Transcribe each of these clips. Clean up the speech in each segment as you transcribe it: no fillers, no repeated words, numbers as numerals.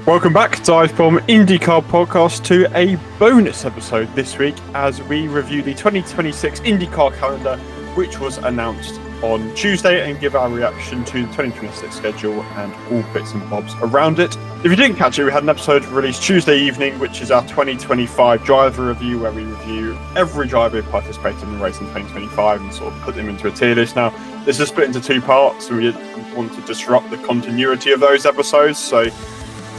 Welcome back, DIVEBOMB IndyCar podcast, to a bonus episode this week as we review the 2026 IndyCar calendar, which was announced on Tuesday, and give our reaction to the 2026 schedule and all bits and bobs around it. If you didn't catch it, we had an episode released Tuesday evening, which is our 2025 driver review, where we review every driver who participated in the race in 2025 and sort of put them into a tier list. Now, this is split into two parts, so we didn't want to disrupt the continuity of those episodes, so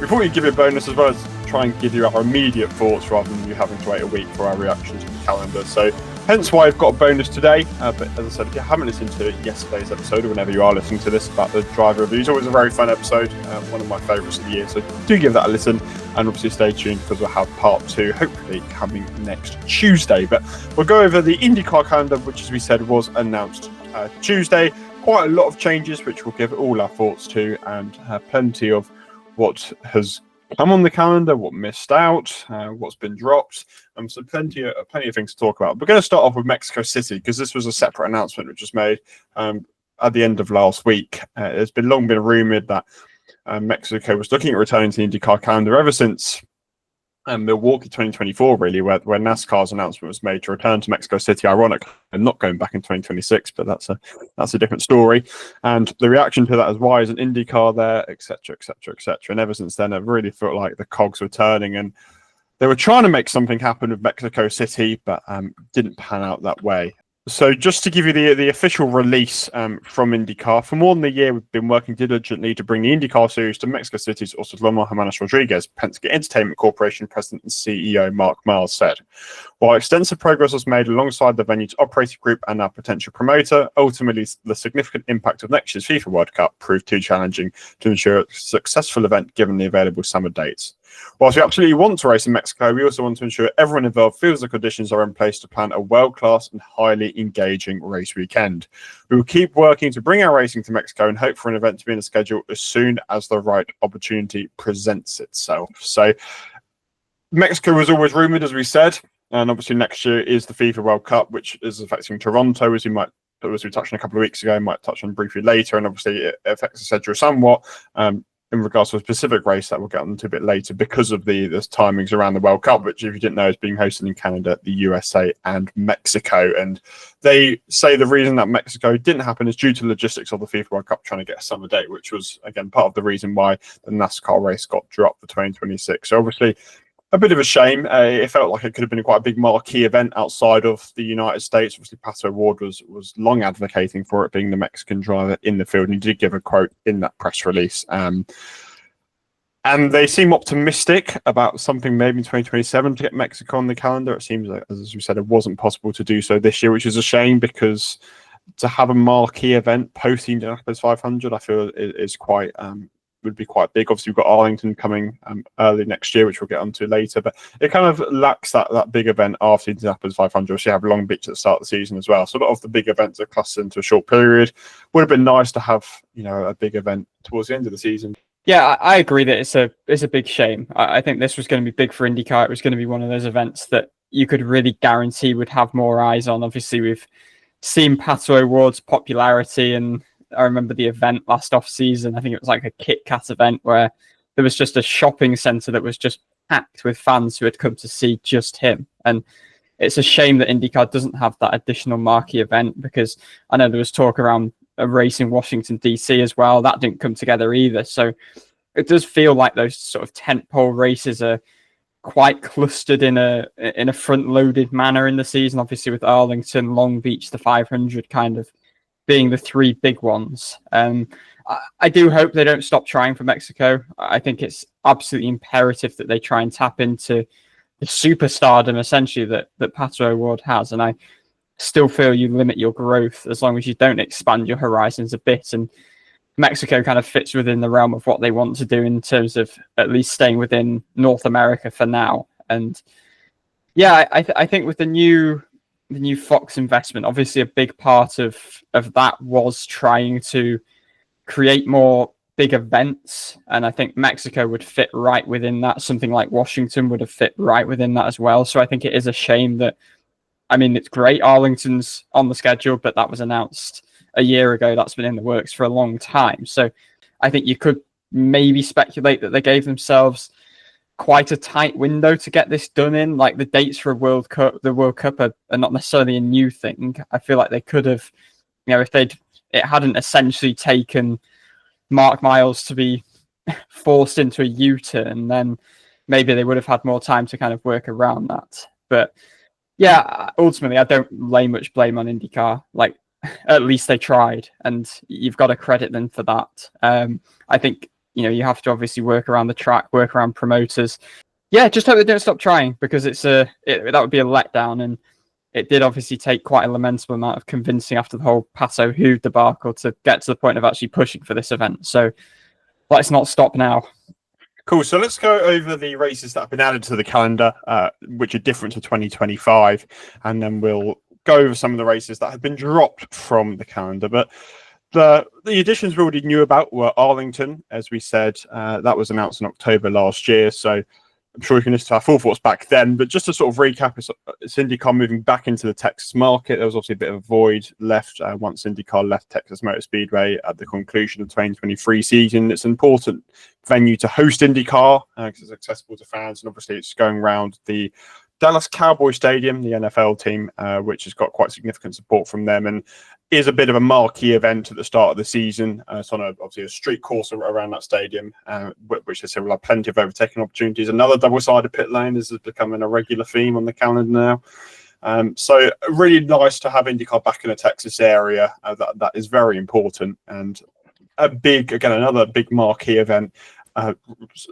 we thought we'd give you a bonus as well as try and give you our immediate thoughts rather than you having to wait a week for our reaction to the calendar. So hence why I've got a bonus today. But as I said, if you haven't listened to yesterday's episode, or whenever you are listening to this about the driver review, it's always a very fun episode, one of my favourites of the year. So do give that a listen, and obviously stay tuned because we'll have part 2 hopefully coming next Tuesday. But we'll go over the IndyCar calendar, which, as we said, was announced Tuesday. Quite a lot of changes, which we'll give all our thoughts to, and plenty of what has come on the calendar, what missed out, what's been dropped, so plenty of things to talk about. We're going to start off with Mexico City because this was a separate announcement which was made at the end of last week. It's been long been rumoured that Mexico was looking at returning to the IndyCar calendar ever since Milwaukee 2024, really, where NASCAR's announcement was made to return to Mexico City, ironically, and not going back in 2026, but that's a different story. And the reaction to that is, why isn't IndyCar there, etc., etc., etc. And ever since then, I've really felt like the cogs were turning, and they were trying to make something happen with Mexico City, but didn't pan out that way. So just to give you the official release from IndyCar, for more than a year, we've been working diligently to bring the IndyCar series to Mexico City's Autodromo Hermanos Rodriguez, Penske Entertainment Corporation President and CEO Mark Miles said. While extensive progress was made alongside the venue's operating group and our potential promoter, ultimately the significant impact of next year's FIFA World Cup proved too challenging to ensure a successful event given the available summer dates. Whilst we absolutely want to race in Mexico, we also want to ensure everyone involved feels the conditions are in place to plan a world-class and highly engaging race weekend. We will keep working to bring our racing to Mexico and hope for an event to be in the schedule as soon as the right opportunity presents itself. So Mexico was always rumoured, as we said, and obviously next year is the FIFA World Cup, which is affecting Toronto, as we touched on a couple of weeks ago, might touch on briefly later, and obviously it affects the schedule somewhat. In regards to a specific race that we'll get onto a bit later because of the timings around the World Cup, which, if you didn't know, is being hosted in Canada, the USA and Mexico. And they say the reason that Mexico didn't happen is due to logistics of the FIFA World Cup trying to get a summer date, which was, again, part of the reason why the NASCAR race got dropped for 2026. So obviously a bit of a shame. It felt like it could have been quite a big marquee event outside of the United States. Obviously, Pato O'Ward was long advocating for it, being the Mexican driver in the field, and he did give a quote in that press release. And they seem optimistic about something maybe in 2027 to get Mexico on the calendar. It seems like, as we said, it wasn't possible to do so this year, which is a shame, because to have a marquee event post the Indianapolis 500, I feel is quite would be quite big. Obviously, we've got Arlington coming early next year, which we'll get onto later, but it kind of lacks that big event after Indianapolis 500. We have Long Beach at the start of the season as well. So a lot of the big events are clustered into a short period. Would have been nice to have, a big event towards the end of the season. Yeah, I agree that it's a big shame. I think this was going to be big for IndyCar. It was going to be one of those events that you could really guarantee would have more eyes on. Obviously, we've seen Pato O'Ward's popularity, and I remember the event last off-season. I think it was like a Kit Kat event where there was just a shopping centre that was just packed with fans who had come to see just him. And it's a shame that IndyCar doesn't have that additional marquee event, because I know there was talk around a race in Washington D.C. as well. That didn't come together either. So it does feel like those sort of tentpole races are quite clustered in a front-loaded manner in the season. Obviously, with Arlington, Long Beach, the 500 kind of being the three big ones. I do hope they don't stop trying for Mexico. I think it's absolutely imperative that they try and tap into the superstardom, essentially, that Pato O'Ward has. And I still feel you limit your growth as long as you don't expand your horizons a bit. And Mexico kind of fits within the realm of what they want to do in terms of at least staying within North America for now. And yeah, I think with the new Fox investment, obviously a big part of that was trying to create more big events. And I think Mexico would fit right within that. Something like Washington would have fit right within that as well. So I think it is a shame that, it's great Arlington's on the schedule, but that was announced a year ago. That's been in the works for a long time. So I think you could maybe speculate that they gave themselves quite a tight window to get this done in. Like the dates for the World Cup are not necessarily a new thing. I feel like they could have, if it hadn't essentially taken Mark Miles to be forced into a U-turn, then maybe they would have had more time to kind of work around that. But yeah, ultimately, I don't lay much blame on IndyCar. Like, at least they tried, and you've got to credit them for that. I think, you have to obviously work around the track, work around promoters. Yeah, just hope they don't stop trying, because that would be a letdown, and it did obviously take quite a lamentable amount of convincing after the whole Pato Hu debacle to get to the point of actually pushing for this event. So let's not stop now. Cool. So let's go over the races that have been added to the calendar, which are different to 2025, and then we'll go over some of the races that have been dropped from the calendar. But the additions we already knew about were Arlington, as we said. That was announced in October last year, so I'm sure we can listen to our full thoughts back then. But just to sort of recap, it's IndyCar moving back into the Texas market. There was obviously a bit of a void left once IndyCar left Texas Motor Speedway at the conclusion of the 2023 season. It's an important venue to host IndyCar because it's accessible to fans, and obviously it's going around the Dallas Cowboy Stadium, the NFL team, which has got quite significant support from them, and is a bit of a marquee event at the start of the season. It's on obviously a street course around that stadium, which they said will have plenty of overtaking opportunities. Another double-sided pit lane is becoming a regular theme on the calendar now. So really nice to have IndyCar back in the Texas area. That is very important, and another big marquee event.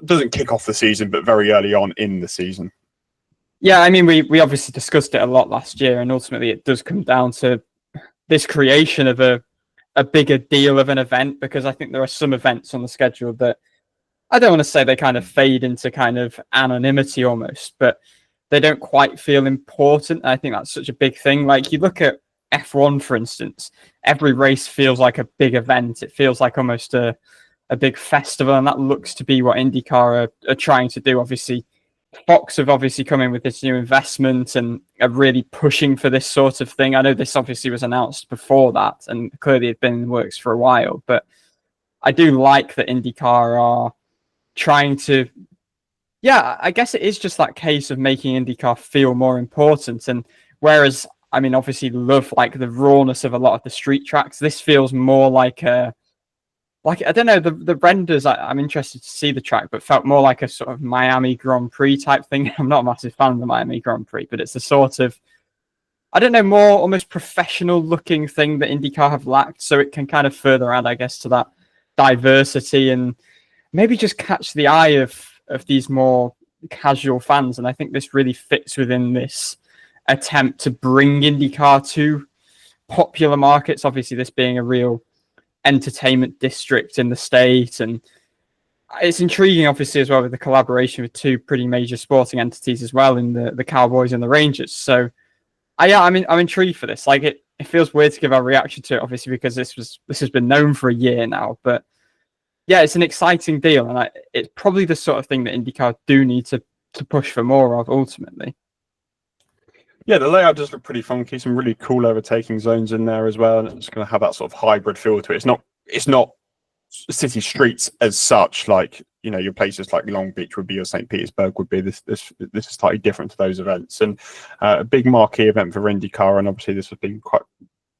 Doesn't kick off the season, but very early on in the season. Yeah, I mean, we obviously discussed it a lot last year, and ultimately it does come down to this creation of a bigger deal of an event, because I think there are some events on the schedule that I don't want to say they kind of fade into kind of anonymity almost, but they don't quite feel important. And I think that's such a big thing. Like you look at F1, for instance, every race feels like a big event. It feels like almost a big festival, and that looks to be what IndyCar are trying to do. Obviously, Fox have obviously come in with this new investment and are really pushing for this sort of thing. I know this obviously was announced before that, and clearly had been in the works for a while, but I do like that IndyCar are trying to, I guess it is just that case of making IndyCar feel more important. And whereas, I mean, obviously love like the rawness of a lot of the street tracks, this feels more like I don't know, the renders, I'm interested to see the track, but felt more like a sort of Miami Grand Prix type thing. I'm not a massive fan of the Miami Grand Prix, but it's a sort of, I don't know, more almost professional looking thing that IndyCar have lacked. So it can kind of further add, I guess, to that diversity and maybe just catch the eye of these more casual fans. And I think this really fits within this attempt to bring IndyCar to popular markets. Obviously, this being a real entertainment district in the state, and it's intriguing obviously as well with the collaboration with two pretty major sporting entities as well in the Cowboys and the Rangers. So I'm intrigued for this. Like it feels weird to give our reaction to it obviously because this has been known for a year now, but yeah, it's an exciting deal, and it's probably the sort of thing that IndyCar do need to push for more of ultimately. Yeah, the layout does look pretty funky. Some really cool overtaking zones in there as well, and it's going to have that sort of hybrid feel to it. It's not city streets as such, like your places like Long Beach would be or St. Petersburg would be. This is slightly different to those events, and a big marquee event for IndyCar, and obviously this has been quite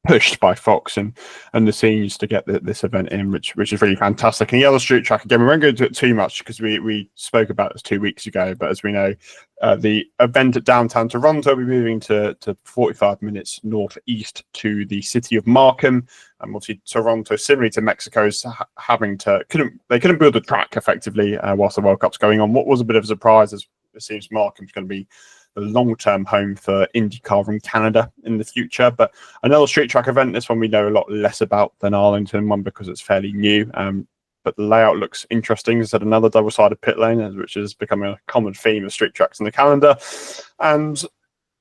pushed by Fox and the scenes to get this event in, which is really fantastic. And the other street track, again, we won't go into it too much because we spoke about this 2 weeks ago, but as we know, the event at downtown Toronto will be moving to 45 minutes northeast to the city of Markham. And obviously Toronto, similarly to Mexico, is couldn't build a track effectively whilst the World Cup's going on. What was a bit of a surprise is it seems Markham's going to be a long-term home for IndyCar from Canada in the future. But another street track event, this one we know a lot less about than Arlington one because it's fairly new. But the layout looks interesting. It's another double-sided pit lane, which is becoming a common theme of street tracks in the calendar. And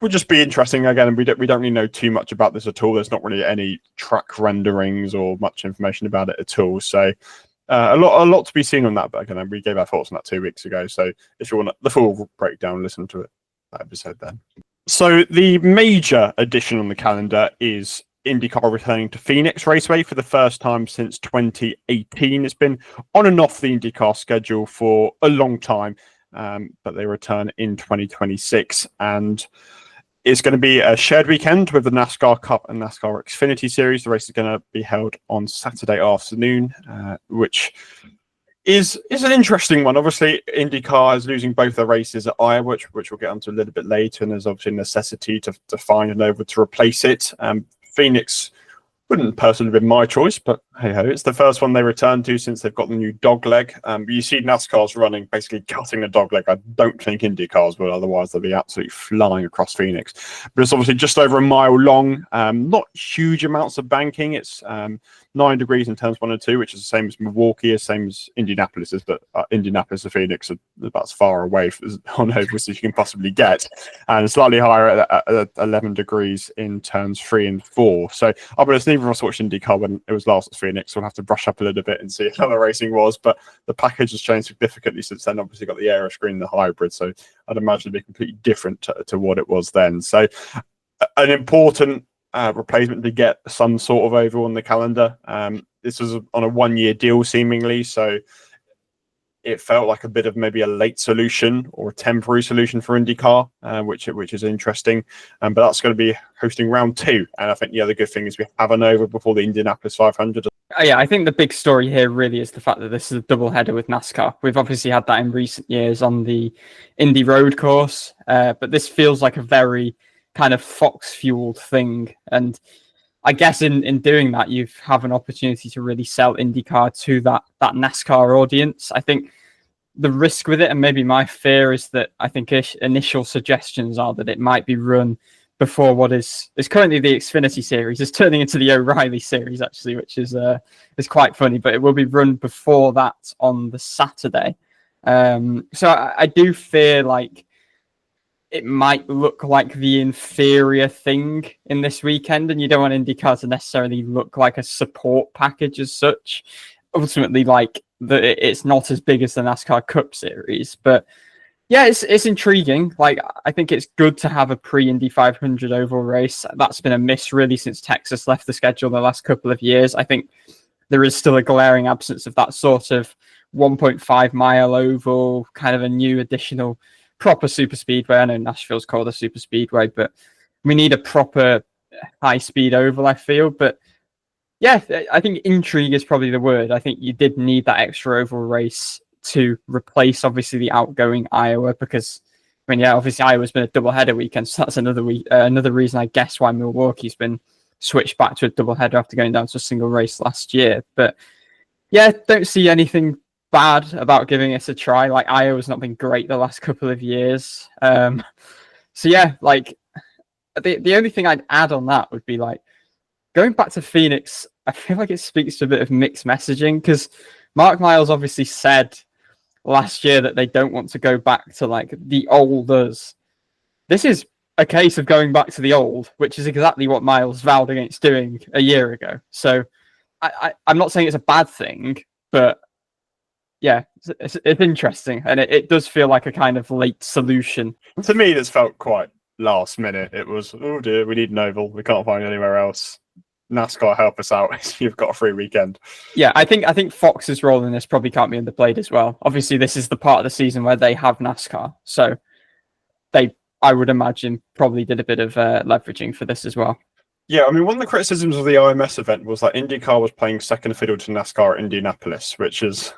would just be interesting. Again, we don't really know too much about this at all. There's not really any track renderings or much information about it at all. So a lot to be seen on that. But again, we gave our thoughts on that 2 weeks ago. So if you want the full breakdown, listen to it. That episode then. So the major addition on the calendar is IndyCar returning to Phoenix Raceway for the first time since 2018. It's been on and off the IndyCar schedule for a long time, but they return in 2026. And it's going to be a shared weekend with the NASCAR Cup and NASCAR Xfinity Series. The race is going to be held on Saturday afternoon, which is an interesting one. Obviously, IndyCar is losing both their races at Iowa, which we'll get onto a little bit later, and there's obviously a necessity to find an over to replace it. Phoenix wouldn't personally have been my choice, but hey ho, it's the first one they returned to since they've got the new dog leg. You see NASCAR's running, basically cutting the dog leg. I don't think IndyCars will, otherwise they'll be absolutely flying across Phoenix. But it's obviously just over a mile long, not huge amounts of banking. It's 9 degrees in turns 1 and 2, which is the same as Milwaukee, the same as Indianapolis is, but Indianapolis and Phoenix are about as far away on overs as you can possibly get, and slightly higher at 11 degrees in turns 3 and 4. So I'll be honest, neither of us watched IndyCar when it was last at Phoenix, so we'll have to brush up a little bit and see how the racing was, but the package has changed significantly since then. Obviously got the aero screen and the hybrid, so I'd imagine it'd be completely different to what it was then. So an important replacement to get some sort of over on the calendar. This was on a 1-year deal seemingly, so it felt like a bit of maybe a late solution or a temporary solution for IndyCar, which is interesting. But that's going to be hosting round 2, and I think the other good thing is we have an over before the Indianapolis 500. Yeah, I think the big story here really is the fact that this is a double header with NASCAR. We've obviously had that in recent years on the Indy road course, but this feels like a very kind of Fox-fueled thing. And I guess in doing that, you have an opportunity to really sell IndyCar to that NASCAR audience. I think the risk with it, and maybe my fear, is that I think initial suggestions are that it might be run before what is currently the Xfinity Series. It's turning into the O'Reilly Series, actually, which is quite funny, but it will be run before that on the Saturday. So I do fear like it might look like the inferior thing in this weekend, and you don't want IndyCar to necessarily look like a support package as such. Ultimately, like it's not as big as the NASCAR Cup Series, but yeah, it's intriguing. Like, I think it's good to have a pre-Indy 500 oval race. That's been a miss really since Texas left the schedule the last couple of years. I think there is still a glaring absence of that sort of 1.5 mile oval, kind of a new additional proper super speedway. I know Nashville's called a super speedway, but we need a proper high speed oval, I feel. But yeah, I think intrigue is probably the word. I think you did need that extra oval race to replace obviously the outgoing Iowa, because I mean, yeah, obviously Iowa's been a double header weekend, so that's another reason I guess why Milwaukee's been switched back to a double header after going down to a single race last year. But yeah, don't see anything bad about giving it a try. Like, Iowa's not been great the last couple of years. So yeah, like the only thing I'd add on that would be like going back to Phoenix. I feel like it speaks to a bit of mixed messaging, because Mark Miles obviously said last year that they don't want to go back to like the old us. This is a case of going back to the old, which is exactly what Miles vowed against doing a year ago. So I'm not saying it's a bad thing, but yeah, it's interesting, and it does feel like a kind of late solution. To me, this felt quite last minute. It was, oh dear, we need an oval. We can't find anywhere else. NASCAR, help us out. You've got a free weekend. Yeah, I think Fox's role in this probably can't be underplayed as well. Obviously, this is the part of the season where they have NASCAR, so I would imagine, probably did a bit of leveraging for this as well. Yeah, I mean, one of the criticisms of the IMS event was that IndyCar was playing second fiddle to NASCAR at Indianapolis, which is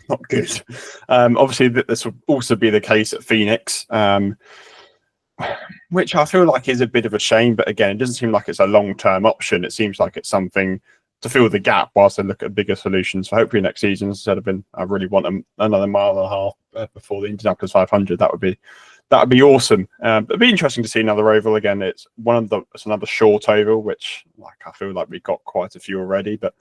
not good. Obviously, this will also be the case at Phoenix, which I feel like is a bit of a shame. But again, it doesn't seem like it's a long-term option. It seems like it's something to fill the gap whilst they look at bigger solutions. So hopefully next season, instead of I really want another mile and a half before the Indianapolis 500. That would be awesome. It'd be interesting to see another oval again. It's another short oval, which I feel like we've got quite a few already. But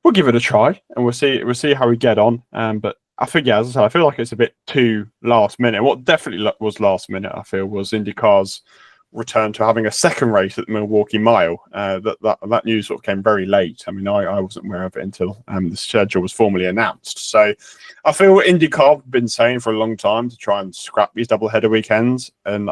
we'll give it a try, and we'll see how we get on. But I think, yeah, as I said, I feel like it's a bit too last minute. What definitely was last minute, I feel, was IndyCar's return to having a second race at the Milwaukee Mile. That news sort of came very late. I mean, I wasn't aware of it until the schedule was formally announced. So I feel what IndyCar have been saying for a long time to try and scrap these doubleheader weekends. And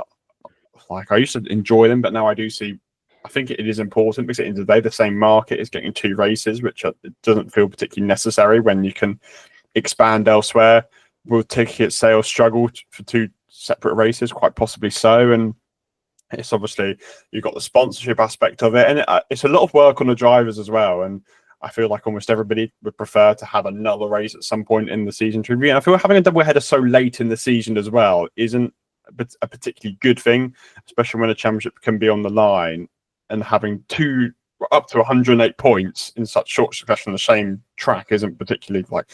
like, I used to enjoy them, but now I do see I think it is important because at the end of the day, the same market is getting 2 races, which it doesn't feel particularly necessary when you can expand elsewhere. Will ticket sales struggle for 2 separate races? Quite possibly so. And it's obviously, you've got the sponsorship aspect of it, and it's a lot of work on the drivers as well. And I feel like almost everybody would prefer to have another race at some point in the season to review. And I feel having a doubleheader so late in the season as well isn't a particularly good thing, especially when a championship can be on the line, and having 2 up to 108 points in such short succession on the same track isn't particularly like,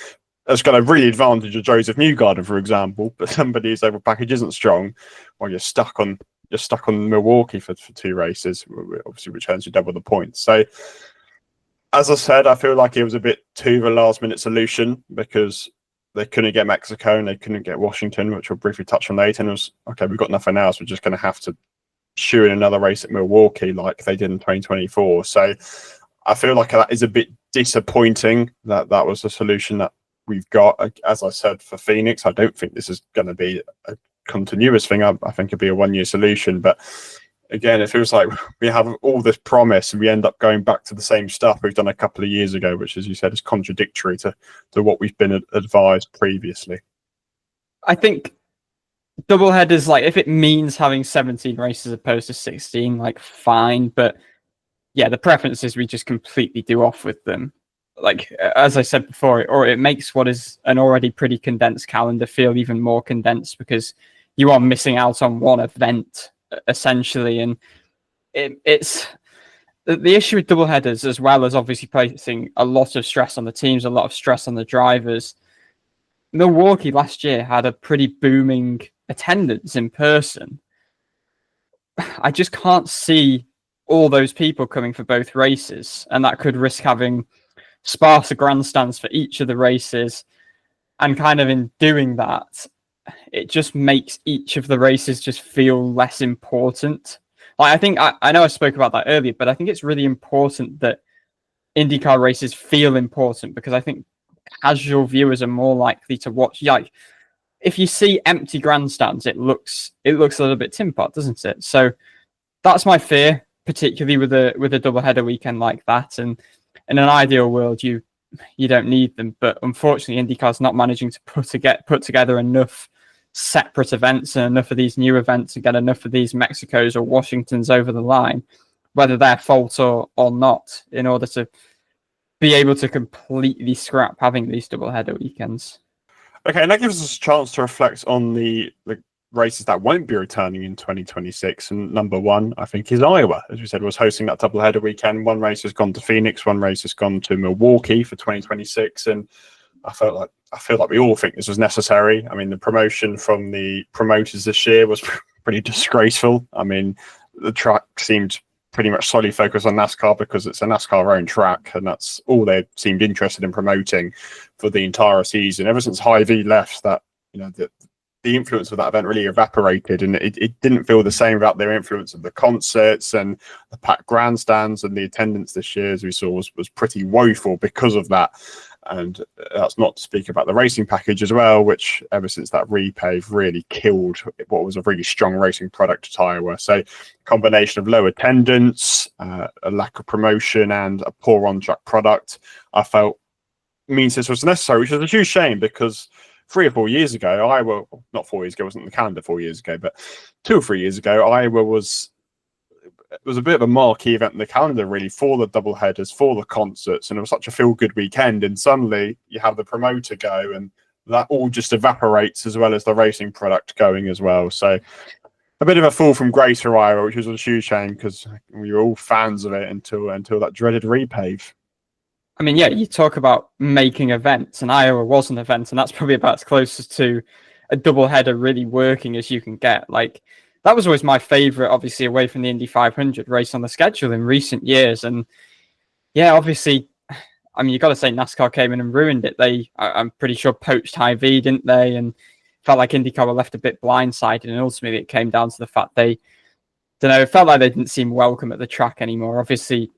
it's got a really advantage of Joseph Newgarden, for example, but somebody's overall package isn't strong. Well, you're stuck on Milwaukee for 2 races, obviously, which earns you double the points. So, as I said, I feel like it was a bit too of a last-minute solution because they couldn't get Mexico and they couldn't get Washington, which we'll briefly touch on later. And it was, okay, we've got nothing else. We're just going to have to shoe in another race at Milwaukee like they did in 2024. So I feel like that is a bit disappointing that was the solution that we've got. As I said, for Phoenix, I don't think this is going to be a continuous thing. I think it'd be a 1-year solution. But again, it feels like we have all this promise and we end up going back to the same stuff we've done a couple of years ago, which, as you said, is contradictory to what we've been advised previously. I think doubleheaders, like, if it means having 17 races as opposed to 16, like, fine. But yeah, the preference is we just completely do off with them. Like, as I said before, or it makes what is an already pretty condensed calendar feel even more condensed because you are missing out on one event, essentially. And it's the issue with doubleheaders, as well as obviously placing a lot of stress on the teams, a lot of stress on the drivers. Milwaukee last year had a pretty booming attendance in person. I just can't see all those people coming for both races, and that could risk having sparser grandstands for each of the races. And kind of in doing that, it just makes each of the races just feel less important. Like, I think I know I spoke about that earlier, but I think it's really important that IndyCar races feel important because I think casual viewers are more likely to watch. Like, if you see empty grandstands, it looks a little bit tin pot, doesn't it? So that's my fear, particularly with a doubleheader weekend like that. And in an ideal world, you don't need them, but unfortunately, IndyCar's not managing to put together enough separate events and enough of these new events and get enough of these Mexicos or Washingtons over the line, whether they're fault or not, in order to be able to completely scrap having these doubleheader weekends. Okay, and that gives us a chance to reflect on the races that won't be returning in 2026. And number 1, I think, is Iowa. As we said, was hosting that doubleheader weekend. 1 race has gone to Phoenix, 1 race has gone to Milwaukee for 2026. And I feel like we all think this was necessary. I mean, the promotion from the promoters this year was pretty disgraceful. I mean, the track seemed pretty much solely focused on NASCAR because it's a NASCAR owned track, and that's all they seemed interested in promoting for the entire season. Ever since Hy-Vee left, that, you know, the influence of that event really evaporated, and it didn't feel the same about their influence of the concerts and the packed grandstands, and the attendance this year, as we saw, was pretty woeful because of that. And that's not to speak about the racing package as well, which ever since that repave really killed what was a really strong racing product at Iowa. So combination of low attendance, a lack of promotion, and a poor on-track product, I felt means this was necessary, which is a huge shame because 3 or 4 years ago, Iowa, not 4 years ago, it wasn't in the calendar 4 years ago, but 2 or 3 years ago, Iowa was a bit of a marquee event in the calendar, really, for the doubleheaders, for the concerts, and it was such a feel-good weekend. And suddenly you have the promoter go, and that all just evaporates, as well as the racing product going as well. So a bit of a fall from grace for Iowa, which was a huge shame because we were all fans of it until that dreaded repave. I mean, yeah, you talk about making events, and Iowa was an event, and that's probably about as close to a doubleheader really working as you can get. Like, that was always my favorite, obviously, away from the Indy 500 race on the schedule in recent years. And yeah, obviously, I mean, you got to say NASCAR came in and ruined it. I'm pretty sure, poached Hy-Vee, didn't they? And felt like IndyCar were left a bit blindsided. And ultimately, it came down to the fact it felt like they didn't seem welcome at the track anymore. Obviously,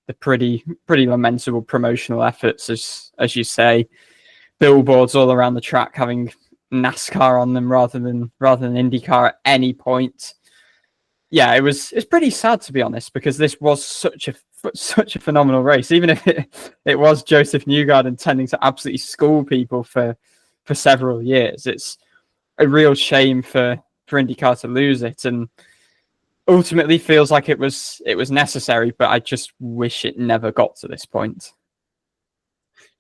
the pretty lamentable promotional efforts, as you say, billboards all around the track having NASCAR on them rather than IndyCar at any point. Yeah, it's pretty sad, to be honest, because this was such a phenomenal race. Even if it was Joseph Newgarden tending to absolutely school people for several years, it's a real shame for IndyCar to lose it, and ultimately feels like it was necessary. But I just wish it never got to this point.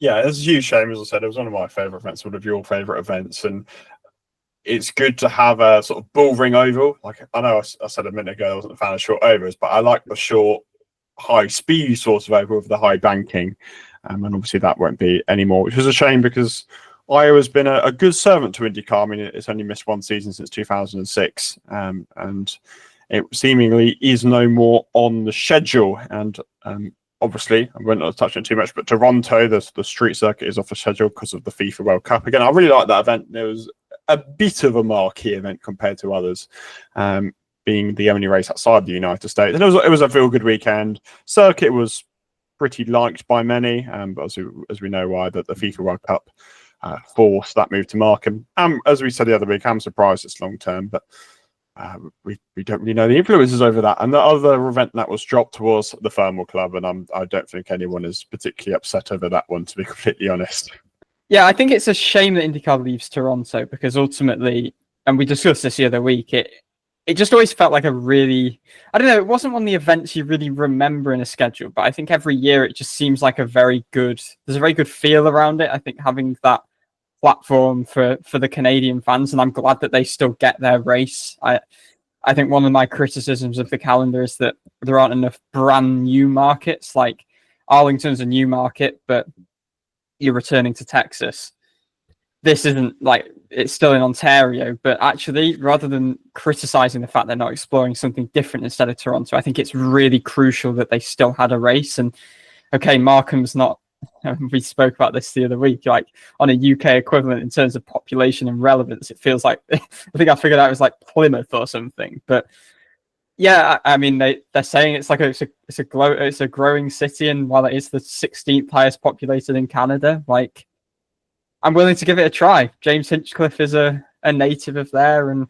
Yeah, it's a huge shame. As I said, it was one of my favourite events, one of your favourite events, and it's good to have a sort of bull ring oval. Like, I know I said a minute ago I wasn't a fan of short ovals, but I like the short, high speed sort of oval with the high banking. And obviously that won't be anymore, which is a shame because Iowa's been a good servant to IndyCar. I mean, it's only missed one season since 2006, and it seemingly is no more on the schedule. And obviously, I won't touch on it too much, but Toronto, the street circuit, is off the schedule because of the FIFA World Cup. Again, I really like that event. There was a bit of a marquee event compared to others, being the only race outside the United States. And it was a feel good weekend. Circuit was pretty liked by many, but as we know why that the FIFA World Cup forced that move to Markham. As we said the other week, I'm surprised it's long term, but we don't really know the influences over that. And the other event that was dropped was the Thermal Club, and I don't think anyone is particularly upset over that one, to be completely honest. Yeah, I think it's a shame that IndyCar leaves Toronto because ultimately, and we discussed this the other week, it just always felt like a really, I don't know, it wasn't one of the events you really remember in a schedule, but I think every year it just seems like there's a very good feel around it. I think having that platform for the Canadian fans, and I'm glad that they still get their race. I think one of my criticisms of the calendar is that there aren't enough brand new markets. Like Arlington's a new market, but you're returning to Texas. This isn't like, it's still in Ontario, but actually, rather than criticizing the fact they're not exploring something different instead of Toronto, I think it's really crucial that they still had a race. And okay, Markham's not, we spoke about this the other week, like on a UK equivalent in terms of population and relevance, it feels like, I think I figured out it was like Plymouth or something. But yeah, I mean, they're saying it's like it's a growing city, and while it is the 16th highest populated in Canada, like I'm willing to give it a try. James Hinchcliffe is a native of there, and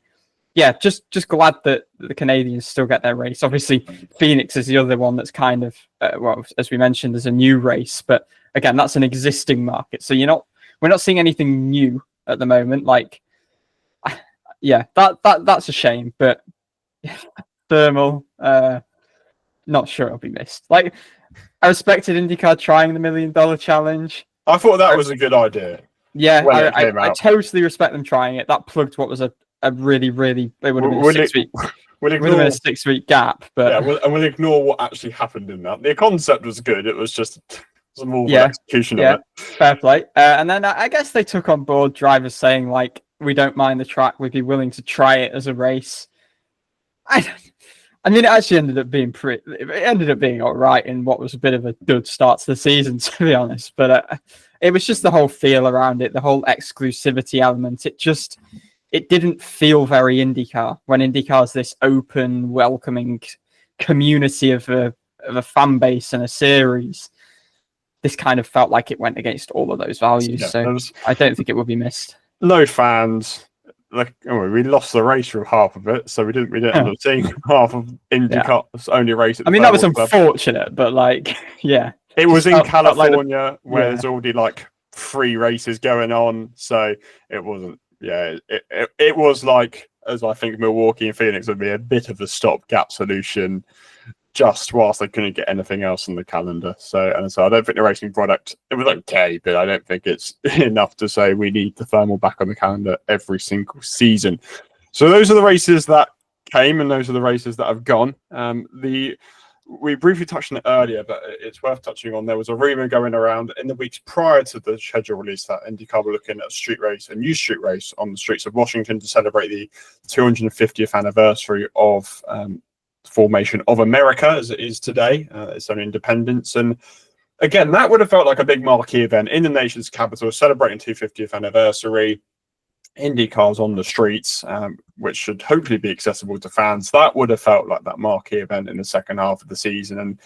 yeah, just glad that the Canadians still get their race. Obviously, Phoenix is the other one that's kind of well, as we mentioned, there's a new race, but again, that's an existing market, so we're not seeing anything new at the moment. Like, yeah, that's a shame, but. Thermal, not sure it'll be missed. Like, I respected IndyCar trying the $1 Million Challenge. I thought that was a good idea. Yeah, I totally respect them trying it. That plugged what was a really, really, it would have been a 6 week. Would have been a 6 week gap, but yeah, we'll ignore what actually happened in that. The concept was good. It was just some more execution of it. Fair play. And then I guess they took on board drivers saying like, we don't mind the track. We'd be willing to try it as a race. I mean, it actually ended up being all right in what was a bit of a good start to the season, to be honest. But it was just the whole feel around it, the whole exclusivity element. It didn't feel very IndyCar when IndyCar is this open, welcoming community of a fan base and a series. This kind of felt like it went against all of those values. Yeah, so I don't think it will be missed. No fans. Like, we lost the race through half of it, so we didn't end up seeing half of IndyCar's only race. I mean, that was unfortunate, but like, yeah, it was in California where there's already like 3 races going on, so it wasn't. Yeah, it was like, as I think Milwaukee and Phoenix would be a bit of a stopgap solution, just whilst they couldn't get anything else on the calendar. So I don't think the racing product, it was okay, but I don't think it's enough to say we need the thermal back on the calendar every single season. So those are the races that came, and those are the races that have gone. We briefly touched on it earlier, but it's worth touching on. There was a rumor going around in the weeks prior to the schedule release that IndyCar were looking at a new street race on the streets of Washington to celebrate the 250th anniversary of formation of America as it is today, its own independence. And again, that would have felt like a big marquee event in the nation's capital, celebrating 250th anniversary. IndyCars on the streets, which should hopefully be accessible to fans. That would have felt like that marquee event in the second half of the season. And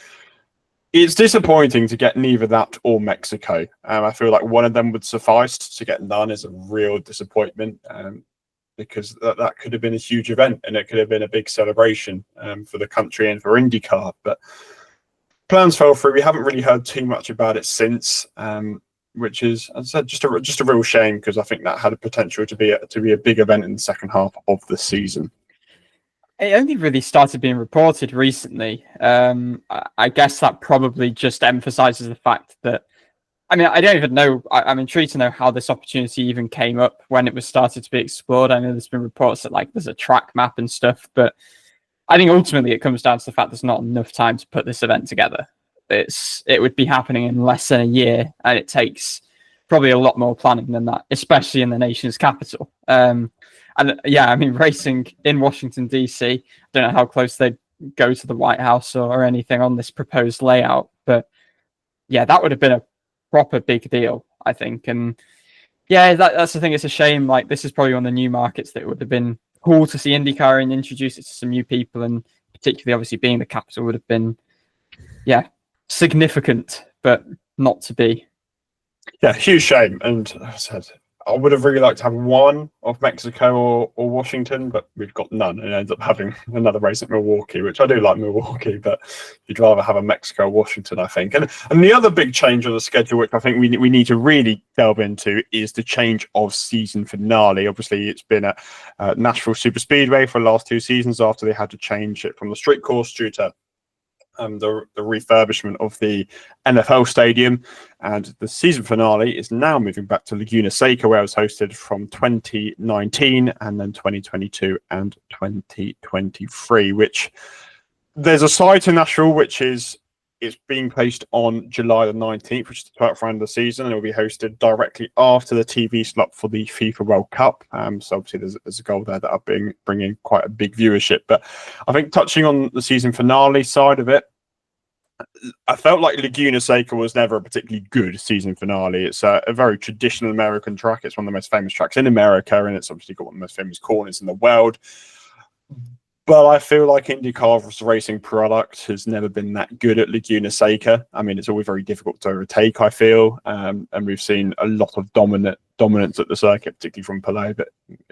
it's disappointing to get neither that or Mexico. I feel like one of them would suffice to get done. Is a real disappointment. because that could have been a huge event and it could have been a big celebration for the country and for IndyCar. But plans fell through. We haven't really heard too much about it since, which is, as I said, just a real shame, because I think that had a potential to be a big event in the second half of the season. It only really started being reported recently. I guess that probably just emphasizes the fact that, I mean, I don't even know. I'm intrigued to know how this opportunity even came up when it was started to be explored. I know there's been reports that like there's a track map and stuff, but I think ultimately it comes down to the fact there's not enough time to put this event together. It would be happening in less than a year, and it takes probably a lot more planning than that, especially in the nation's capital. And yeah, I mean, racing in Washington D.C. I don't know how close they go to the White House or anything on this proposed layout, but yeah, that would have been a proper big deal, I think. And yeah, that's the thing. It's a shame. Like, this is probably one of the new markets that would have been cool to see IndyCar and introduce it to some new people, and particularly obviously being the capital would have been, yeah, significant, but not to be. Yeah, huge shame. And as I said, I would have really liked to have one of Mexico or Washington, but we've got none, and ends up having another race at Milwaukee, which I do like Milwaukee, but you'd rather have a Mexico or Washington, I think. And the other big change on the schedule, which I think we need to really delve into, is the change of season finale. Obviously, it's been at Nashville Superspeedway for the last 2 seasons after they had to change it from the street course due to the refurbishment of the NFL stadium, and the season finale is now moving back to Laguna Seca, where it was hosted from 2019 and then 2022 and 2023, which there's a site in Nashville which is being placed on July the 19th, which is the 12th round of the season, and it will be hosted directly after the TV slot for the FIFA World Cup. So obviously there's a goal there that are bringing quite a big viewership. But I think touching on the season finale side of it, I felt like Laguna Seca was never a particularly good season finale. It's a very traditional American track. It's one of the most famous tracks in America, and it's obviously got one of the most famous corners in the world. But I feel like IndyCar's racing product has never been that good at Laguna Seca. I mean, it's always very difficult to overtake, I feel. And we've seen a lot of dominance at the circuit, particularly from Pelé. But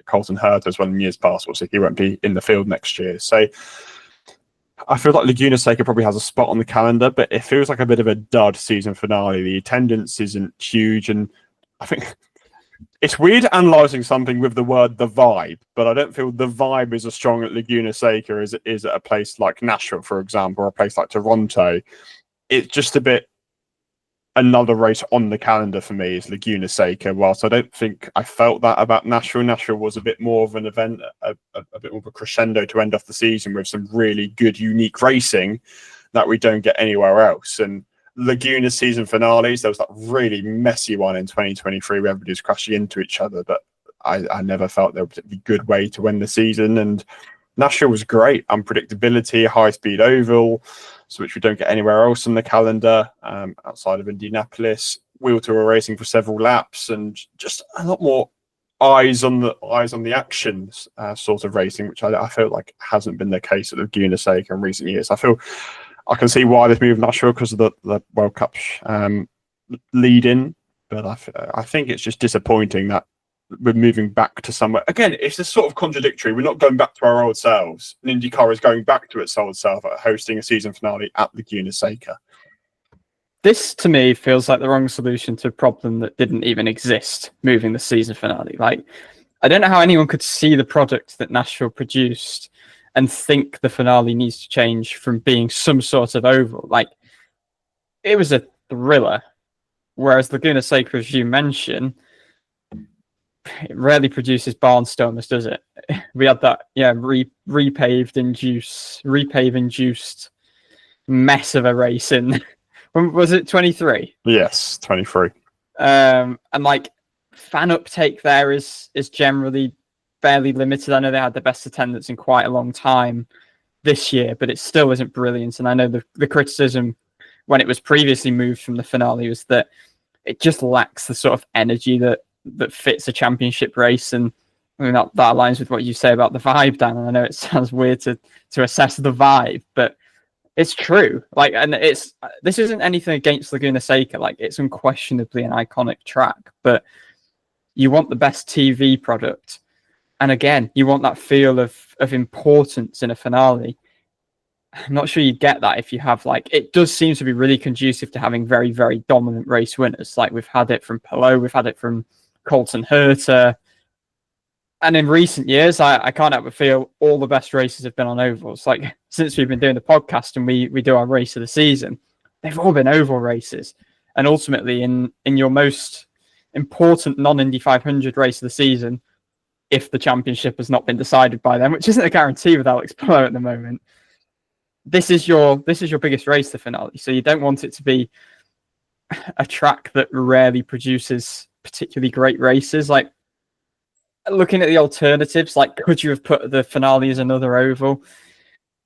Colton Herta has won in years past. Also, he won't be in the field next year. So I feel like Laguna Seca probably has a spot on the calendar, but it feels like a bit of a dud season finale. The attendance isn't huge, and I think it's weird analysing something with the word the vibe, but I don't feel the vibe is as strong at Laguna Seca as it is at a place like Nashville, for example, or a place like Toronto. It's just a bit another race on the calendar for me is Laguna Seca, whilst I don't think I felt that about Nashville. Nashville was a bit more of an event, a bit more of a crescendo to end off the season with some really good, unique racing that we don't get anywhere else. And Laguna season finales, there was that really messy one in 2023 where everybody was crashing into each other, but I never felt they were a particularly good way to win the season. And Nashville was great. Unpredictability, high-speed oval, so which we don't get anywhere else on the calendar outside of Indianapolis. Wheel to racing for several laps, and just a lot more eyes on the actions sort of racing, which I feel like hasn't been the case at Laguna Seca in recent years. I feel I can see why they've moved Nashville because of the World Cup lead-in, but I think it's just disappointing that we're moving back to somewhere. Again, it's just sort of contradictory. We're not going back to our old selves. And IndyCar is going back to its old self at hosting a season finale at Laguna Seca. This, to me, feels like the wrong solution to a problem that didn't even exist, moving the season finale. Like, I don't know how anyone could see the product that Nashville produced and think the finale needs to change from being some sort of oval. Like, it was a thriller. Whereas Laguna Seca, as you mentioned, it rarely produces barnstormers, does it? We had that, repave-induced mess of a race in, was it 23? Yes, 23. And like fan uptake there is generally fairly limited. I know they had the best attendance in quite a long time this year, but it still isn't brilliant. And I know the criticism when it was previously moved from the finale was that it just lacks the sort of energy that fits a championship race. And I mean, that aligns with what you say about the vibe, Dan. And I know it sounds weird to assess the vibe, but it's true. Like, and this isn't anything against Laguna Seca. Like, it's unquestionably an iconic track, but you want the best TV product. And again, you want that feel of importance in a finale. I'm not sure you get that if you have it does seem to be really conducive to having very, very dominant race winners. Like we've had it from Palou, we've had it from Colton Herta. And in recent years, I can't help but feel all the best races have been on ovals. Like since we've been doing the podcast and we do our race of the season, they've all been oval races. And ultimately in your most important non-Indy 500 race of the season, if the championship has not been decided by them, which isn't a guarantee with Alex Palou at the moment, this is your biggest race, the finale. So you don't want it to be a track that rarely produces particularly great races. Like looking at the alternatives, like could you have put the finale as another oval?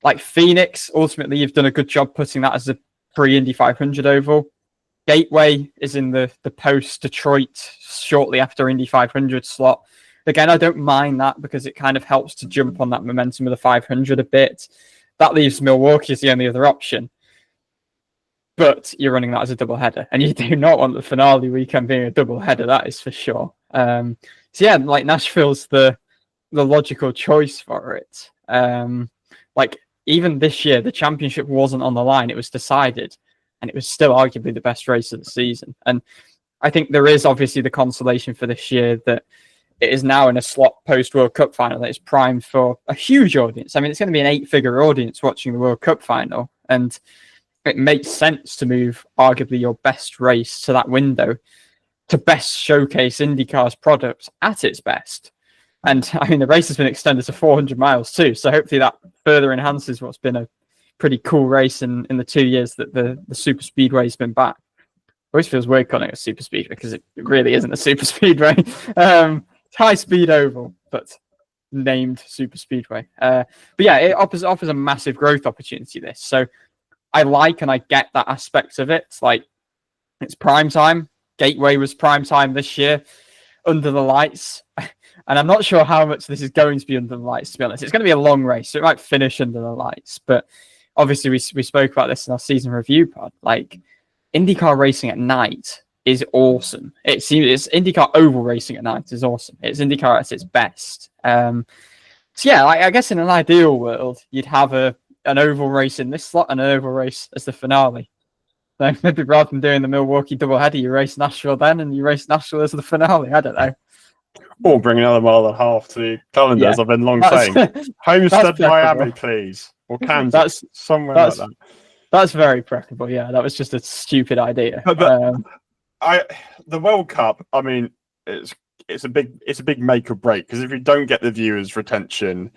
Like Phoenix, ultimately you've done a good job putting that as a pre-Indy 500 oval. Gateway is in the post-Detroit shortly after Indy 500 slot. Again, I don't mind that because it kind of helps to jump on that momentum of the 500 a bit. That leaves Milwaukee as the only other option. But you're running that as a double header, and you do not want the finale weekend being a double header, that is for sure. So yeah, like Nashville's the logical choice for it. Like even this year, the championship wasn't on the line, it was decided, and it was still arguably the best race of the season. And I think there is obviously the consolation for this year that it is now in a slot post-World Cup final that is primed for a huge audience. I mean, it's going to be an 8-figure audience watching the World Cup final, and it makes sense to move arguably your best race to that window to best showcase IndyCar's product at its best. And I mean, the race has been extended to 400 miles too, so hopefully that further enhances what's been a pretty cool race in the 2 years that the super speedway has been back. It always feels weird calling it a super speedway because it really isn't a super speedway. High speed oval, but named super speedway. But yeah, it offers a massive growth opportunity, this. So I like and I get that aspect of it. Like it's prime time. Gateway was prime time this year under the lights. And I'm not sure how much this is going to be under the lights, to be honest. It's going to be a long race, so it might finish under the lights. But obviously we spoke about this in our season review pod. Like IndyCar racing at night is awesome. It's IndyCar oval racing at night is awesome. It's IndyCar at its best. So yeah, I guess in an ideal world, you'd have an oval race in this slot and an oval race as the finale. So maybe rather than doing the Milwaukee doubleheader, you race Nashville then, and you race Nashville as the finale. I don't know. Or bring another mile and a half to the calendar, as I've been long saying. Homestead Miami, please. Or Kansas. Somewhere like that. That's very preferable, yeah. That was just a stupid idea. The World Cup, I mean, it's a big make or break, because if you don't get the viewers' retention,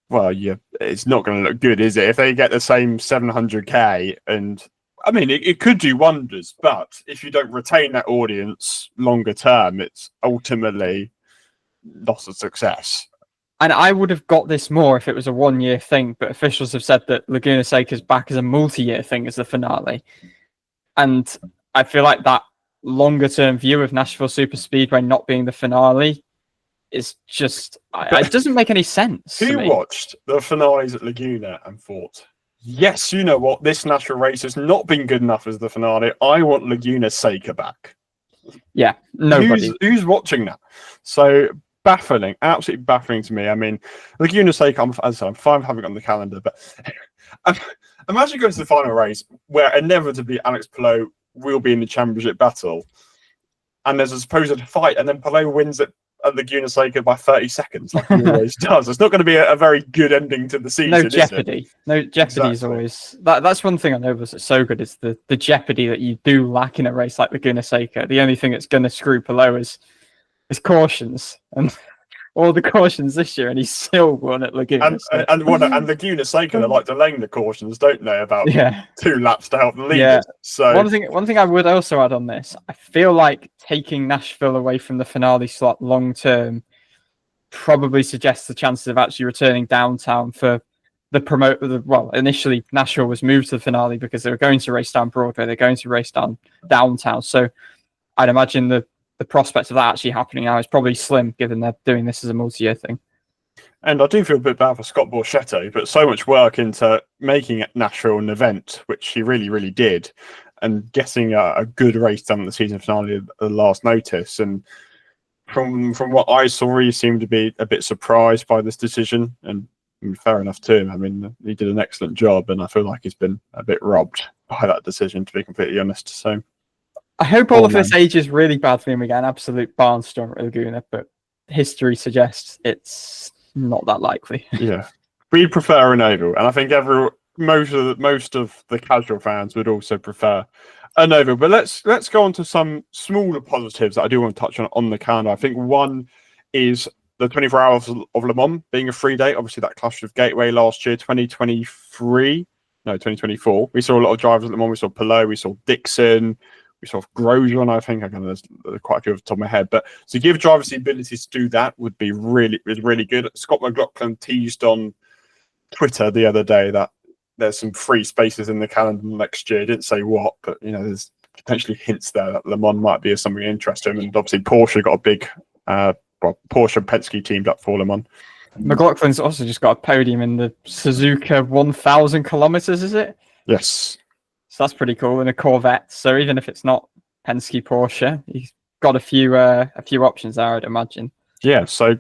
well, it's not going to look good, is it? If they get the same 700k, and I mean, it could do wonders, but if you don't retain that audience longer term, it's ultimately loss of success. And I would have got this more if it was a 1-year thing, but officials have said that Laguna Seca is back as a multi-year thing as the finale. And I feel like that longer-term view of Nashville Super Speedway not being the finale is just... it doesn't make any sense. Who watched the finales at Laguna and thought, yes, you know what, this Nashville race has not been good enough as the finale. I want Laguna Seca back. Yeah, nobody. Who's watching that? So... baffling, absolutely baffling to me. I mean, Laguna Seca, I'm fine having it on the calendar, but imagine going to the final race where inevitably Alex Palou will be in the championship battle, and there's a supposed fight, and then Palou wins it at Laguna Seca by 30 seconds, like he always does. It's not going to be a very good ending to the season. No jeopardy. No jeopardy is always... That's one thing I know that's so good, is the jeopardy that you do lack in a race like Laguna Seca. The only thing that's going to screw Palou is cautions, and all the cautions this year, and he still won at Laguna. And Laguna Seca, they like delaying the cautions, don't they? About 2 laps to help the leaders. Yeah. So one thing I would also add on this, I feel like taking Nashville away from the finale slot long term probably suggests the chances of actually returning downtown for the initially Nashville was moved to the finale because they were going to race down Broadway, they're going to race down downtown. So I'd imagine the prospect of that actually happening now is probably slim, given they're doing this as a multi-year thing. And I do feel a bit bad for Scott Borchetto, but so much work into making Nashville an event, which he really, really did, and getting a good race done at the season finale at the last notice. And from what I saw, he seemed to be a bit surprised by this decision, and fair enough to him. I mean, he did an excellent job, and I feel like he's been a bit robbed by that decision, to be completely honest. So I hope all of this ages really badly and we get an absolute barnstorm at Laguna, but history suggests it's not that likely. Yeah, we'd prefer an oval, and I think most of the casual fans would also prefer an oval. But let's go on to some smaller positives that I do want to touch on the calendar. I think one is the 24 Hours of Le Mans being a free day. Obviously, that clashed with Gateway last year, 2024. We saw a lot of drivers at Le Mans. We saw Pelot, we saw Dixon, we saw Grosjean, I think. There's quite a few off the top of my head. But to give drivers the ability to do that would be really good. Scott McLaughlin teased on Twitter the other day that there's some free spaces in the calendar next year. He didn't say what, but there's potentially hints there that Le Mans might be something interesting. And obviously, Porsche got a big, Porsche and Penske teamed up for Le Mans. McLaughlin's also just got a podium in the Suzuka 1,000 kilometers, is it? Yes. So that's pretty cool in a Corvette. So even if it's not Penske Porsche, he's got a few options there, I'd imagine. Yeah. So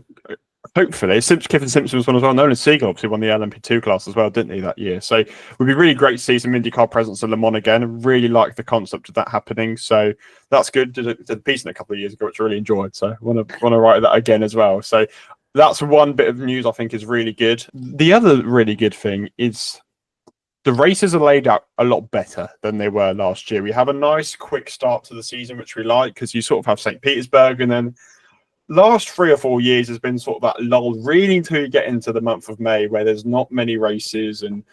hopefully, Kevin Simpson was one as well. Nolan Siegel obviously won the LMP2 class as well, didn't he, that year? So it would be really great to see some IndyCar presence at Le Mans again. I really like the concept of that happening. So that's good. Did a piece in a couple of years ago, which I really enjoyed. So I want to write that again as well. So that's one bit of news I think is really good. The other really good thing is the races are laid out a lot better than they were last year. We have a nice quick start to the season, which we like, because you sort of have St. Petersburg, and then last 3 or 4 years has been sort of that lull really until you get into the month of May, where there's not many races and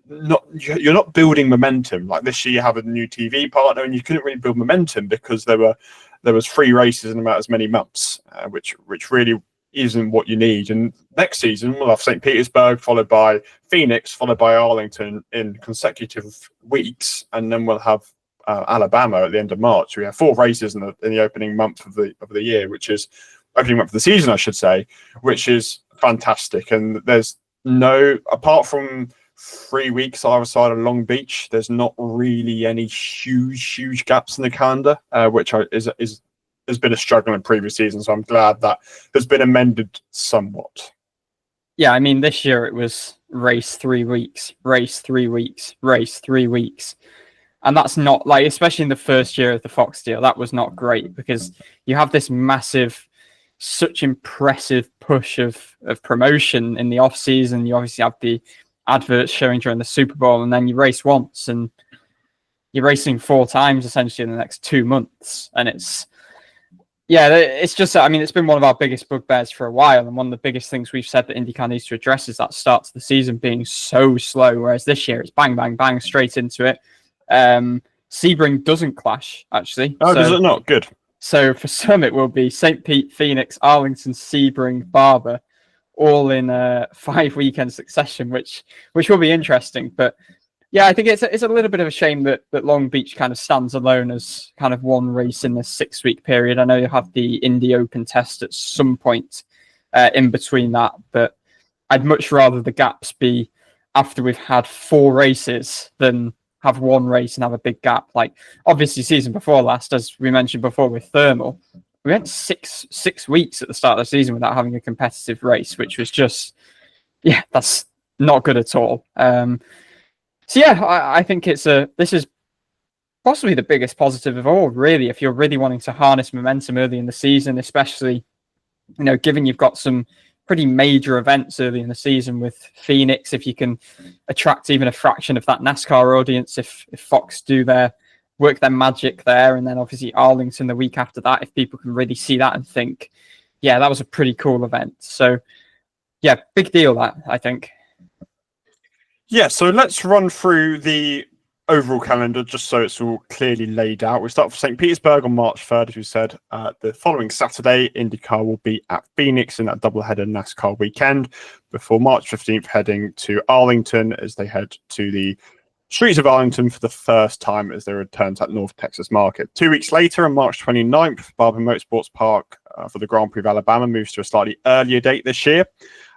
you're not building momentum. Like this year, you have a new TV partner, and you couldn't really build momentum because there was 3 races in about as many months, which really isn't what you need. And next season we'll have St. Petersburg followed by Phoenix followed by Arlington in consecutive weeks, and then we'll have Alabama at the end of March. We have 4 races in the opening month of the year, which is opening month of the season, I should say, which is fantastic. And there's apart from 3 weeks either side of Long Beach, there's not really any huge gaps in the calendar, which has been a struggle in previous seasons. So I'm glad that has been amended somewhat. Yeah, I mean, this year it was race 3 weeks, race 3 weeks, race 3 weeks. And that's not like, especially in the first year of the Fox deal, that was not great, because you have this massive, such impressive push of promotion in the off season. You obviously have the adverts showing during the Super Bowl, and then you race once and you're racing 4 times essentially in the next 2 months. And it's just, I mean, it's been one of our biggest bugbears for a while. And one of the biggest things we've said that IndyCar needs to address is that start to the season being so slow. Whereas this year it's bang, bang, bang, straight into it. Sebring doesn't clash, actually. Oh, does it not? Good. So for some, it will be St. Pete, Phoenix, Arlington, Sebring, Barber, all in 5 weekend succession, which will be interesting. But yeah, I think it's a little bit of a shame that Long Beach kind of stands alone as kind of one race in this 6-week period. I know you have the Indy Open test at some point in between that, but I'd much rather the gaps be after we've had 4 races than have 1 race and have a big gap. Like obviously season before last, as we mentioned before with Thermal, we went 6 weeks at the start of the season without having a competitive race, which was just, that's not good at all. So yeah, I think this is possibly the biggest positive of all, really, if you're really wanting to harness momentum early in the season, especially, given you've got some pretty major events early in the season with Phoenix. If you can attract even a fraction of that NASCAR audience, if Fox work their magic there, and then obviously Arlington the week after that, if people can really see that and think, yeah, that was a pretty cool event. So yeah, big deal that, I think. Yeah, so let's run through the overall calendar just so it's all clearly laid out. We start with St. Petersburg on March 3rd, as we said. The following Saturday, IndyCar will be at Phoenix in that doubleheader NASCAR weekend, before March 15th heading to Arlington as they head to the streets of Arlington for the first time as they return to that North Texas market. 2 weeks later, on March 29th, Barber Motorsports Park for the Grand Prix of Alabama moves to a slightly earlier date this year.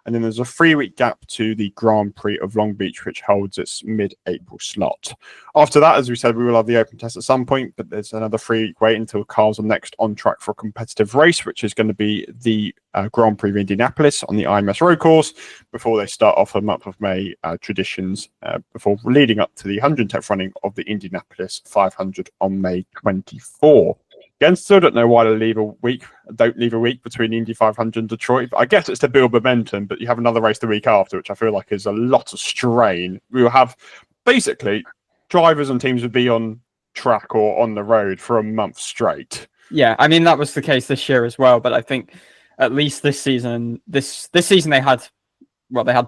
And then there's a 3-week gap to the Grand Prix of Long Beach, which holds its mid-April slot. After that, as we said, we will have the open test at some point, but there's another 3-week wait until cars are next on track for a competitive race, which is going to be the Grand Prix of Indianapolis on the IMS road course before they start off a month of May traditions before leading up to the 110th running of the Indianapolis 500 on May 24. Again, still don't know why they don't leave a week between Indy 500 and Detroit. But I guess it's to build momentum, but you have another race the week after, which I feel like is a lot of strain. We will have basically drivers and teams would be on track or on the road for a month straight. Yeah, I mean, that was the case this year as well, but I think at least this season they had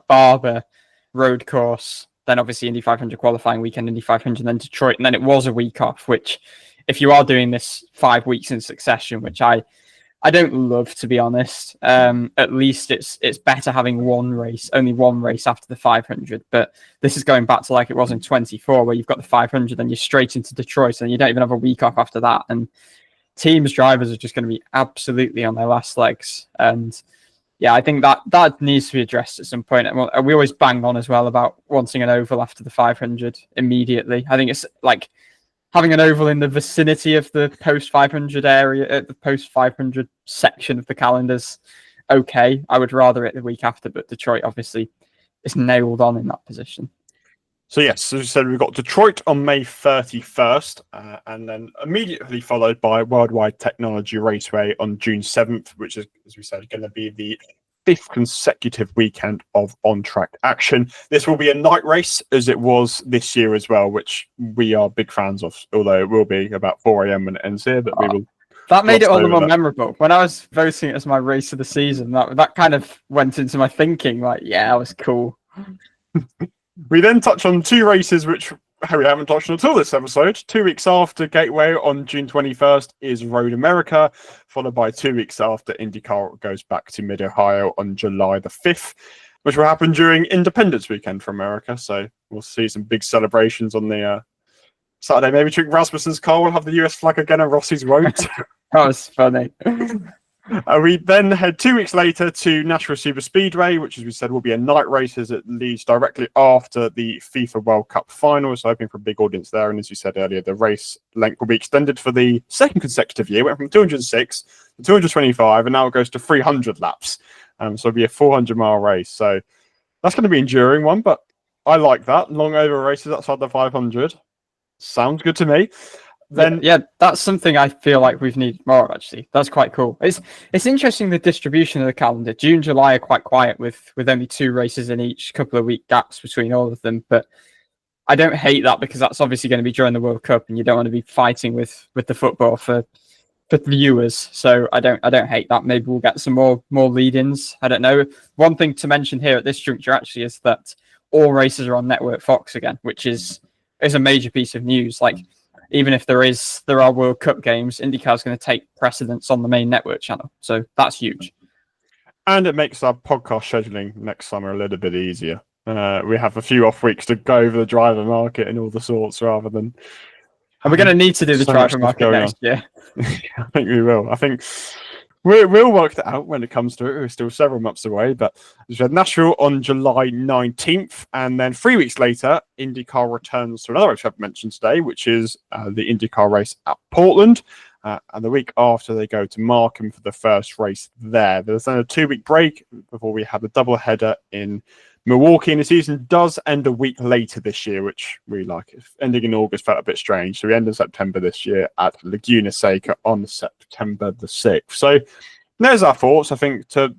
Barber road course, then obviously Indy 500 qualifying weekend, Indy 500, then Detroit, and then it was a week off, which if you are doing this 5 weeks in succession, which I don't love, to be honest, at least it's better having only one race after the 500. But this is going back to like it was in 24, where you've got the 500, then you're straight into Detroit, and you don't even have a week off after that. And teams, drivers are just going to be absolutely on their last legs. And yeah, I think that needs to be addressed at some point. And we always bang on as well about wanting an oval after the 500 immediately. I think it's like having an oval in the vicinity of the post 500 area, the post 500 section of the calendar's okay. I would rather it the week after, but Detroit obviously is nailed on in that position. So yes, as we said, we've got Detroit on May 31st, and then immediately followed by Worldwide Technology Raceway on June 7th, which is, as we said, going to be the 5th consecutive weekend of on-track action. This will be a night race, as it was this year as well, which we are big fans of, although it will be about 4 a.m. when it ends here, but we will... That made it all the more memorable. When I was voting it as my race of the season, that kind of went into my thinking, like, yeah, that was cool. We then touch on 2 races which we haven't touched on until this episode. 2 weeks after Gateway on June 21st is Road America, followed by 2 weeks after IndyCar goes back to Mid-Ohio on July the 5th, which will happen during Independence Weekend for America. So we'll see some big celebrations on the Saturday. Maybe Trick Rasmussen's car will have the US flag again and Rossi's won't. That was funny. We then head 2 weeks later to Nashville Super Speedway, which, as we said, will be a night race as it leads directly after the FIFA World Cup final. So hoping for a big audience there. And as you said earlier, the race length will be extended for the second consecutive year. It went from 206 to 225, and now it goes to 300 laps. So it'll be a 400-mile race. So that's going to be an enduring one, but I like that. Long over races outside the 500. Sounds good to me. Then yeah, that's something I feel like we've needed more of, actually. That's quite cool. It's interesting, the distribution of the calendar. June, July are quite quiet with only 2 races in each, couple of week gaps between all of them. But I don't hate that, because that's obviously going to be during the World Cup, and you don't want to be fighting with the football for viewers. So I don't hate that. Maybe we'll get some more lead-ins. I don't know. One thing to mention here at this juncture actually is that all races are on Network Fox again, which is a major piece of news. Like, even if there are World Cup games, IndyCar is going to take precedence on the main network channel. So that's huge. And it makes our podcast scheduling next summer a little bit easier. We have a few off weeks to go over the driver market and all the sorts, rather than... And we're going to need to do the driver market next year. I think we will. I think we'll work that out when it comes to it. We're still several months away, but we had Nashville on July 19th, and then 3 weeks later, IndyCar returns to another race I've mentioned today, which is the IndyCar race at Portland. And the week after, they go to Markham for the first race there. There's then a 2-week break before we have a double header in Milwaukee, and the season does end a week later this year, which we like. Ending in August felt a bit strange, so we end in September this year at Laguna Seca on September the 6th. So there's our thoughts. I think to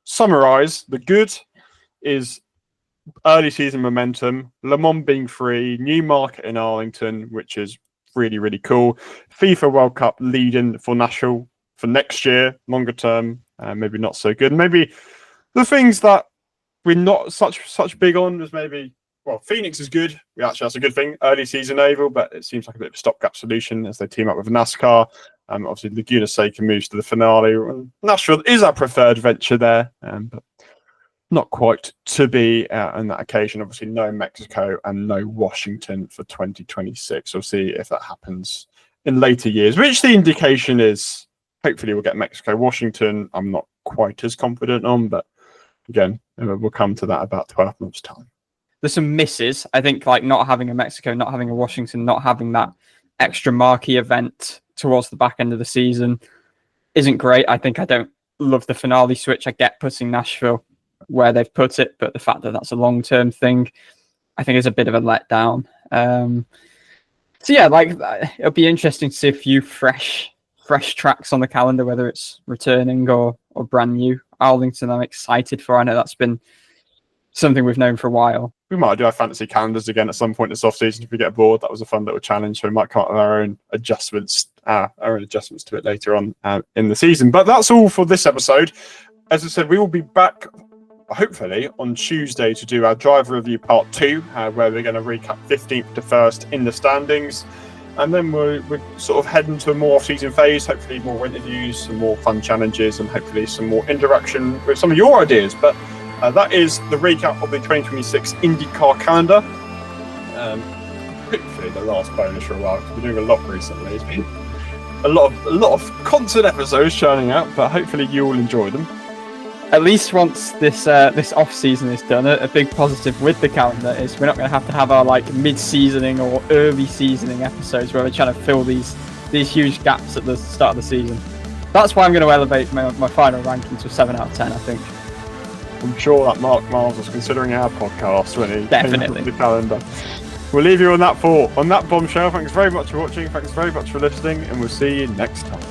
summarise, the good is early season momentum, Le Mans being free, new market in Arlington, which is really, really cool. FIFA World Cup leading for Nashville for next year, longer term, maybe not so good. Maybe the things that we're not such big on is maybe, well, Phoenix is good. Actually, that's a good thing. Early season oval, but it seems like a bit of a stopgap solution as they team up with NASCAR. Obviously, Laguna Seca moves to the finale. Nashville is our preferred venture there, but not quite to be on that occasion. Obviously, no Mexico and no Washington for 2026. We'll see if that happens in later years, which the indication is hopefully we'll get Mexico. Washington, I'm not quite as confident on, but again, we'll come to that about 12 months' time. There's some misses. I think like not having a Mexico, not having a Washington, not having that extra marquee event towards the back end of the season isn't great. I think I don't love the finale switch. I get putting Nashville where they've put it, but the fact that that's a long-term thing, I think is a bit of a letdown. So yeah, like it'll be interesting to see a few fresh tracks on the calendar, whether it's returning or brand new. Arlington, I'm excited for. I know that's been something we've known for a while. We might do our fantasy calendars again at some point this off-season if we get bored. That was a fun little challenge, so we might come up with our own adjustments to it later on in the season. But that's all for this episode. As I said, we will be back hopefully on Tuesday to do our driver review part 2, where we're going to recap 15th to 1st in the standings. And then we're sort of heading to a more off-season phase, hopefully more interviews, some more fun challenges, and hopefully some more interaction with some of your ideas. But that is the recap of the 2026 IndyCar calendar. Hopefully the last bonus for a while, because we're doing a lot recently. It's been a lot of constant episodes churning out, but hopefully you all enjoy them. At least once this off season is done, a big positive with the calendar is we're not going to have our like mid-seasoning or early seasoning episodes where we're trying to fill these huge gaps at the start of the season. That's why I'm going to elevate my final ranking to a 7 out of 10. I think. I'm sure that Mark Miles was considering our podcast when he definitely the calendar. We'll leave you on that bombshell. Thanks very much for watching. Thanks very much for listening, and we'll see you next time.